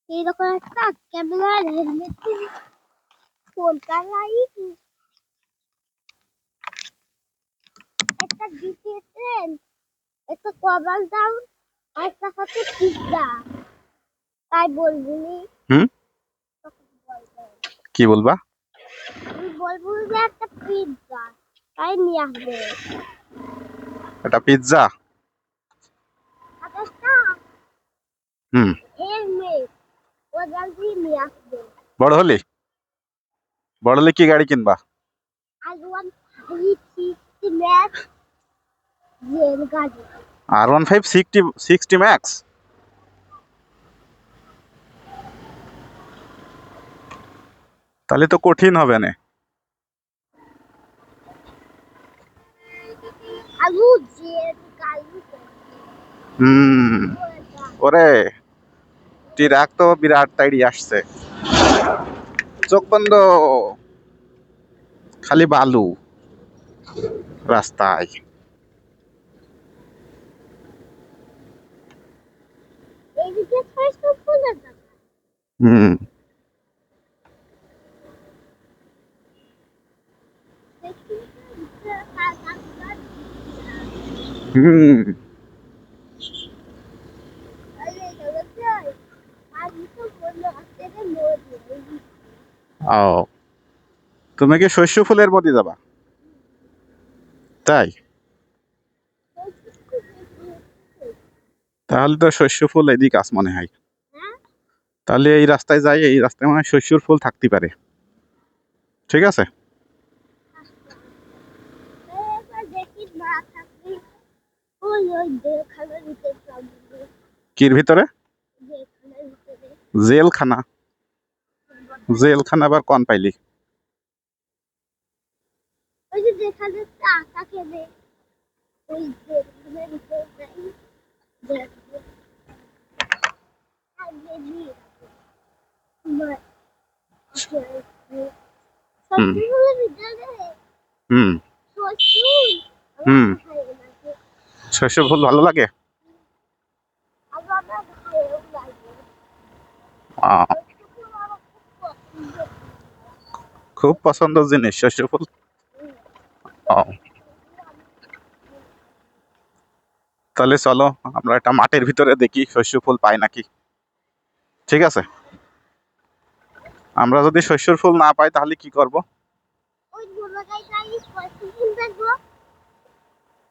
এইরকম একটা ক্যামেরার হেলমেট ফোন চালাই একটা ডিসিশন একটা কভার দাও আর একটা সাথে পিজ্জা তাই বলবি হুম কি বলবা আমি বলবো যে একটা পিজ্জা তাই নিয়ে আসবে এটা পিৎজা আর একটা হুম হেলমেট ও জলদি নিয়ে আসবে বড় হলে কি গাড়ি কিনবা আর 160 ম্যাক্স জেল গাড়ি R15 60 ম্যাক্স তাহলে তো কঠিন হবে না আলু জেল গাড়ি হুম ওরে ট্রাক তো বিরাট তাইড়ি আসছে চোখ বন্ধ খালি বালু রাস্তায় এইদিকে ছয়শো ফুলের দাম হুম হুম ও তুমি কি শস্য ফুলের মধ্যে যাবা তাই তাহলে তো শস্য ফুল এদিক আস মনে হয় তাহলে এই রাস্তায় যাই এই রাস্তায় মনে হয় শস্যর ফুল থাকতে পারে ঠিক আছে কির ভিতরে জেলখানা জেলখানা আবার কোন পাইলি ওই যে যেখানে টাকা খেলে ওই জেলখানার ভিতরে হুম হুম হুম শস্য ফুল ভালো লাগে খুব পছন্দ জিনিস শস্য ফুল তাহলে চলো আমরা একটা মাঠের ভিতরে দেখি শস্য ফুল পাই নাকি ঠিক আছে আমরা যদি শস্যর ফুল না পাই তাহলে কি করব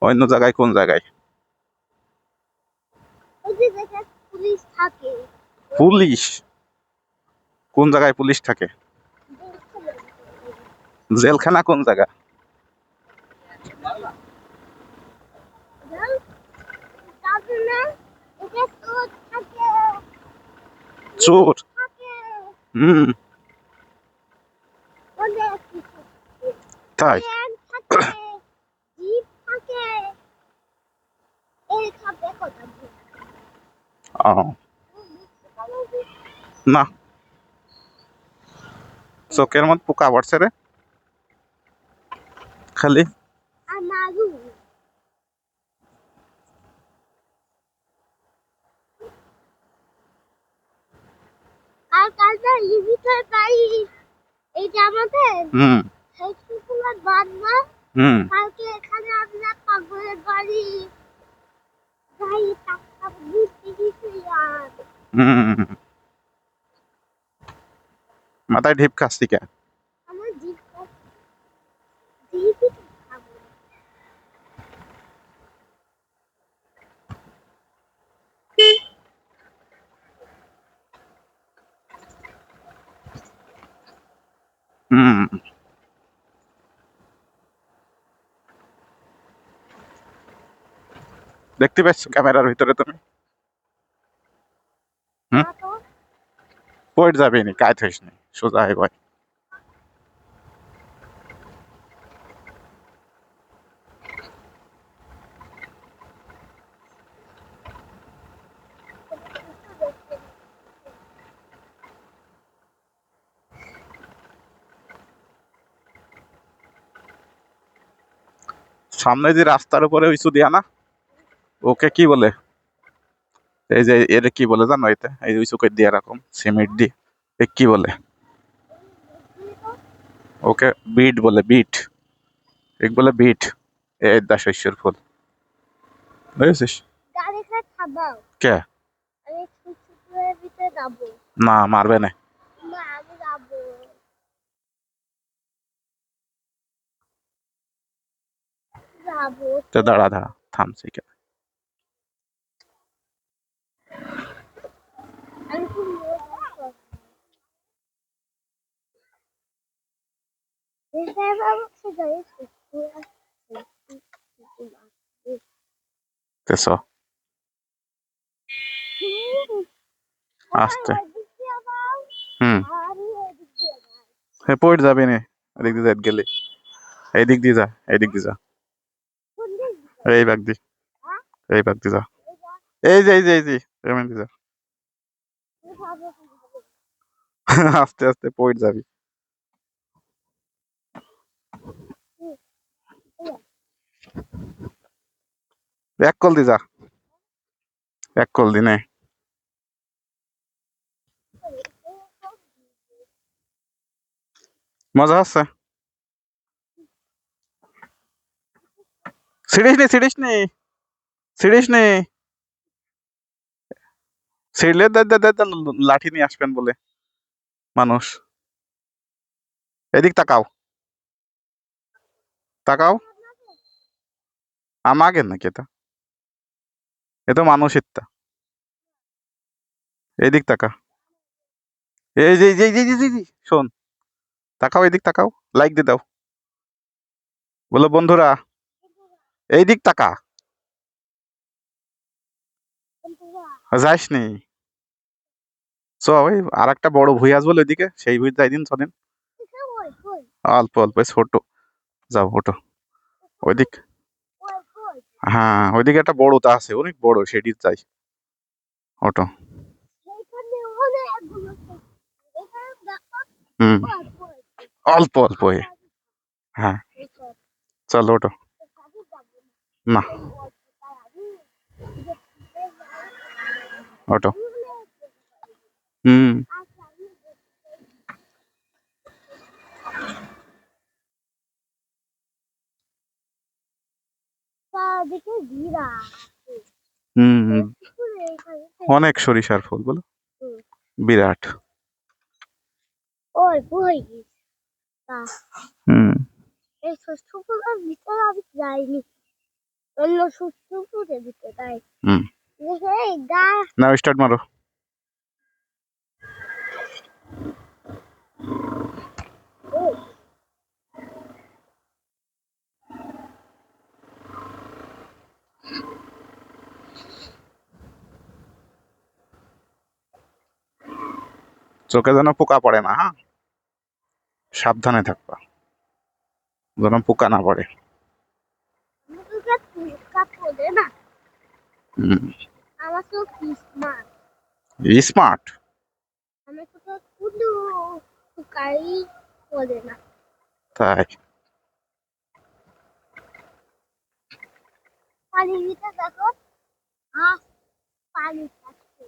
অন্য জায়গায় কোন জায়গায় পুলিশ কোন জায়গায় পুলিশ থাকে জেলখানা কোন জায়গা চোর হুম তাই না চোখের মধ্যে পোকা পড়ছে রে খালি আর কালটা লিভিটার পাই এইটা আমাদের হুম সেই শুকুলার বাদমা কালকে এখানে আমরা পাগলের বাড়ি যাই টাকা ঘুরতে গেছিলাম মাথায় ঢিপ খাচ্ছি কে আমার জিপ খাবো হুম দেখতে পাচ্ছ ক্যামেরার ভিতরে তুমি হুম পড়ে যাবে নি কাজ হইস নি সোজা হয়ে ভাই সামনে যে রাস্তার উপরে ওই সুদিয়া না ওকে কি বলে এই যে এর কি বলে জানো, এটা এই যে চোখের দিয়ে এরকম সিমেন্ট দিয়ে, এ কি বলে? ওকে বিট বলে, বিট। এক বলে বিট। এই দা শস্যের ফুল, বুঝেছিস? গাড়ি খাই খাবাও। কে? আমি ফুলের ভিতরে যাবো। না, মারবে না। না, আমি যাবো। যাবো। তো দাঁড়া দাঁড়া, থামছে কেন? আমি খুব মজা করবো। এখানে যাবো, সেটাই ফুল আছে। তেসো হুম, আস্তে। ওইদিক দিয়ে যাও, হুম। আর আমি ওইদিক দিয়ে যাই। হে পড়ে যাবে না, এদিক দিয়ে যাই গেলে। এইদিক দিয়ে যা, এইদিক দিয়ে যা। কোন দিক দিয়ে? এই বাগ দি, হ্যাঁ? এই বাগ দিয়ে যা। এই যা, এই যে এই যে এই যে এমন দিয়ে যা। এই যাবো, এই যাবো। আস্তে আস্তে পড়ে যাবি। হুম, এই যা। এক কল দি যা, এক কল দি নে। মজা হচ্ছে? ছিড়িস নি, ছিড়িস নি, ছিড়িস নি। ছিড়লে লাঠি নিয়ে আসবেন বলে মানুষ। এদিক তাকাও, তাকাও। আমাকে নাকি এটা? এ তো মানুষ ইত্যা। এদিক তাকা। এই যে এই যে এই যে এই যে, এই যে, শোন, তাকাও এদিক তাকাও, লাইক দিয়ে দাও। বলো বন্ধুরা, এই দিক তাকা। যাইস নি। চ ওই আর একটা বড় ভুই আসবো ওইদিকে, সেই ভুই যাই দিন চলেন। অল্প অল্প ছোট। যাও ওটো ওইদিক। হ্যাঁ ওইদিকে একটা বড় তা আছে, অনেক বড়, সেটি চাই। ওটো। হুম। অল্প অল্প হ্যাঁ। চলো ওটো। না, ওটো। হুম। হুম হুম। অনেক সরিষার ফুল বলো, বিরাট। ওই বই হুম। এই ষষ্ঠ পুজোর ভিতরে আমি যাইনি, অন্য ষষ্ঠ পুজোর ভিতরে তাই হুম। এই গা না স্টার্ট মারো। চোখে যেন পোকা পড়ে না, হ্যাঁ, সাবধানে থাকবা যেন পোকা না পড়ে। মুখে ফুলকা পড়ে না, হুম। আমার তো স্মার্ট, স্মার্ট। আমার তো কোনো ফুকাই পড়ে না। তাই? পানির ভিতরে দেখো, হাঁস পানি খাচ্ছে,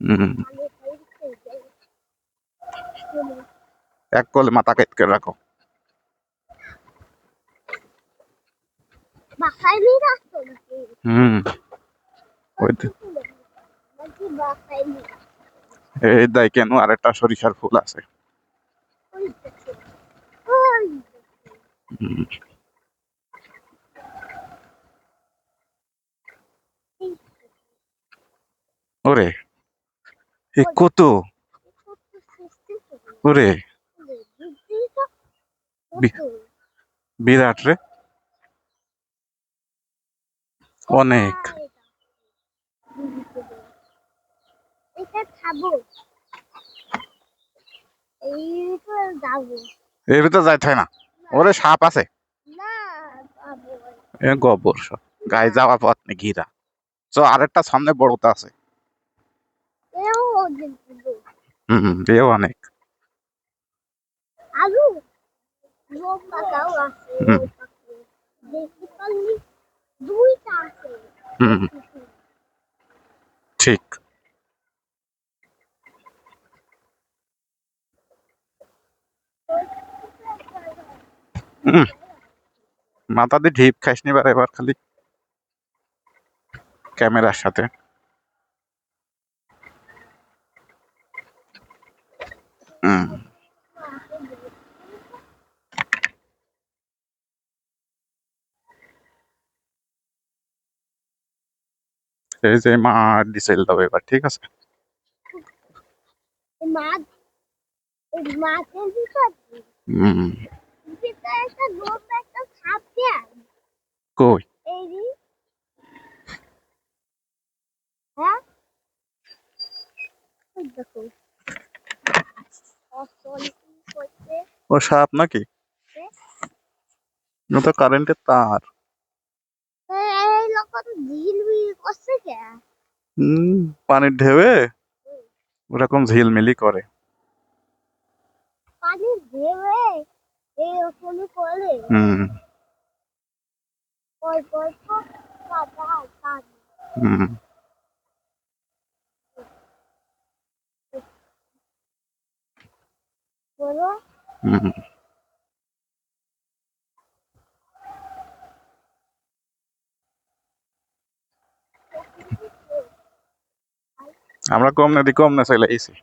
হুম। পানি খাই খেয়ে এক কলে মাথা কেটে রাখো। বাসায় নিয়ে আসতো নাকি? হুম। ওই তো। নাকি বাসায় নিয়ে এই দেখ কেন আর একটা সরিষার ফুল আছে। ওই দেখো, ওই হুম। ওরে এ কত, ওরে বিরাট রে, অনেক। এটা খাবো, এই যাবো এর ভিতরে যাইতে হয় না, ওরে সাপ আছে। না, যাবো এ গোবর সব গায়ে যাওয়া পথ নেই ঘিরা। তো আরেকটা সামনে বড়টা আছে। এও দেখবো হুম, এও অনেক। আলু লোক পাকাও আছে, হুম। ওই পাশে দেখতে পারলি দুইটা আছে। হুম। ঠিক। মাথা দিয়ে ঢিপ খাইস নি এবার খালি ক্যামেরার সাথে। এই যে মার দিছিল তবে এবার ঠিক আছে। মাছ মাছের ভিতরে একটা লোক একটা সাপ দেয় কই এই যে হ্যাঁ দেখো ও সাপ নাকি? ও তো কারেন্টের তার। এই লোক তো ঝিলমিল করছে কে পানির ঢেউয়ে ওরকম ঝিলমিলি করে। পানির ঢেউয়ে এই ওখানে করে ওই গল্প কাদা বলো আমরা কম না চলে আইছি।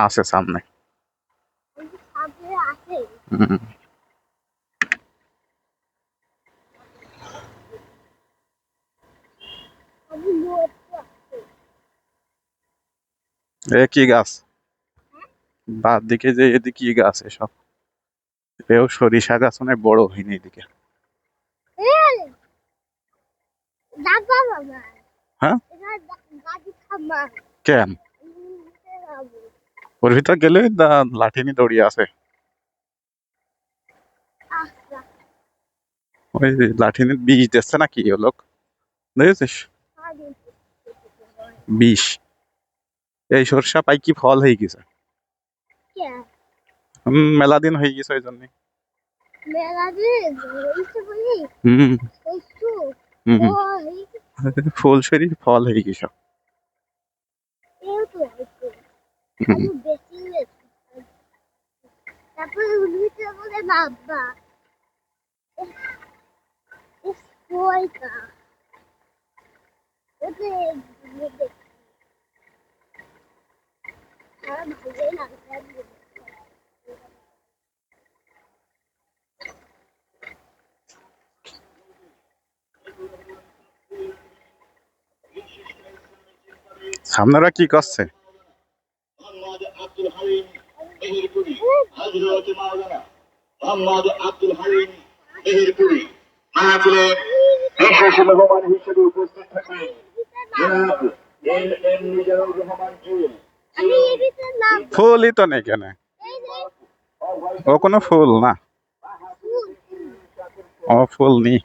আছে সামনে। এ কি গাছ? বাদ দিকে যে এদিকে কি গাছ এসব? এও সরিষা গাছ অনেক বড় হয়নি এদিকে। হ্যাঁ কেন ওর ভিতর গেলে লাঠি নিয়ে দৌড়িয়ে আছে। ওই লাঠি নিয়ে বিষ দিচ্ছে নাকি ও লোক দেখেছিস? বিষ। এই সরষা পাই কি ফল হয়ে গেছে। মেলা দিন হয়ে গেছে ওই জন্য। ফুল শরীর ফল হয়ে গেছে। তারপরে উঠতে বলে বাবা স্কোয়ারটা ওতে আর ভালোই লাগছে। সামনেরা কি করছে? ফুলই তো নেই কেন? ও কোনো ফুল না। ও ফুল নেই,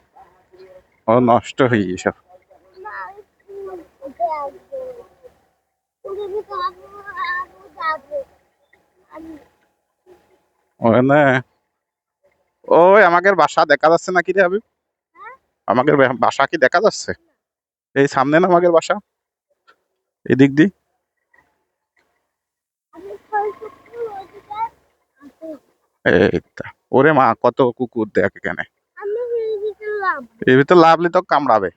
ও নষ্ট হয়ে গেছে। ওখানে ওই আমাদের বাসা দেখা যাচ্ছে নাকি রে হাবিব? আমাদের বাসা কি দেখা যাচ্ছে? এই সামনে না আমাদের বাসা, এদিক দি। ওরে মা কত কুকুর দেখ এখানে। এর ভিতর লাভলি তো কামড়াবে।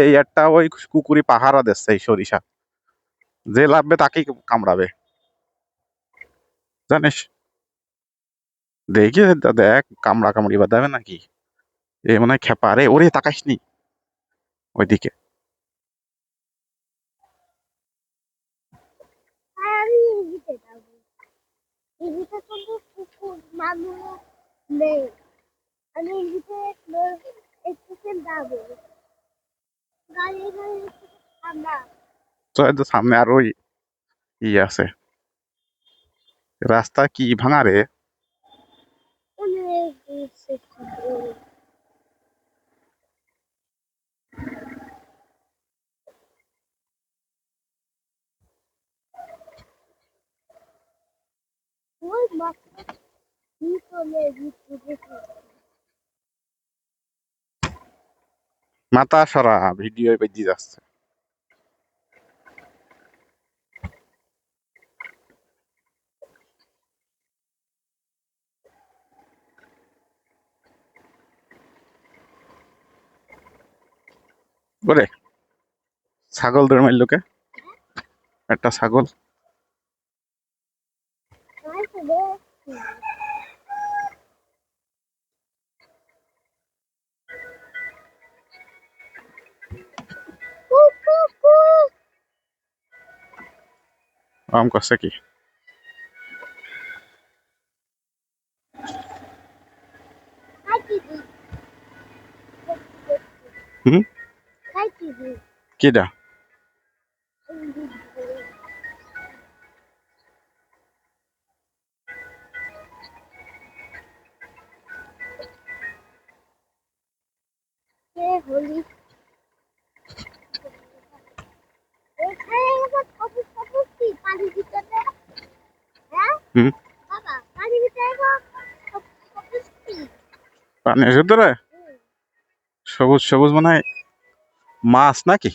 এই একটা ওই কুকুরি পাহারা দিচ্ছে এই সরিষা, যে লাভবে তাকেই কামড়াবে জানিস। দেখি দেখ কামড়া কামড়ি বাঁধাবে নাকি। এ মনে হয় খেপা রে। ওরে তাকাইস নি ওইদিকে। তো এই তো সামনে আরো ই আছে। রাস্তা কি ভাঙা রে। ওই মাত্র চলে গেছে। মাথা সরা, ভিডিও বেজে যাচ্ছে। ওরে ছাগল দৌড় মারল কে? একটা ছাগল। আম করছে কি? হুম, কিডা? হোলি এখানে আবার সবুজ সবুজ কি পানির ভিতরে? হ্যাঁ হুম, বাবা পানির ভিতরে সবুজ সবুজ কি? পানির ভিতরে সবুজ সবুজ মনে হয় মাছ নাকি?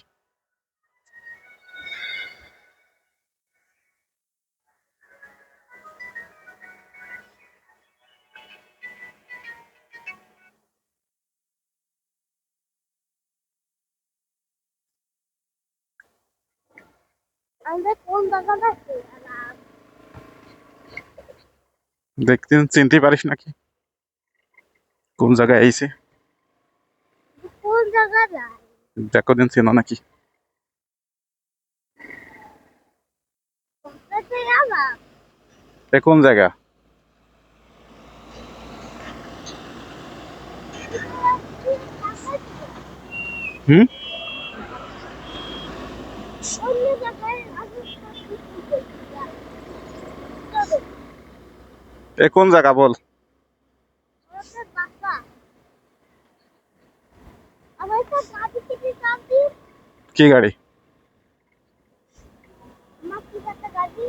আমরা কোন জায়গাটা আছি? দেখতে চিনতে পারিস নাকি কোন জায়গায় আইছে? কোন জায়গাটা? দেখো দিন চেনো নাকি? কোথায় যাবা? এ কোন জায়গা? হুম, অন্য জায়গায় আমি এ কোন জায়গা বল? বাবা আমার তো গাড়ি থেকে চাবি কি গাড়ি? আমার কি একটা গাড়ি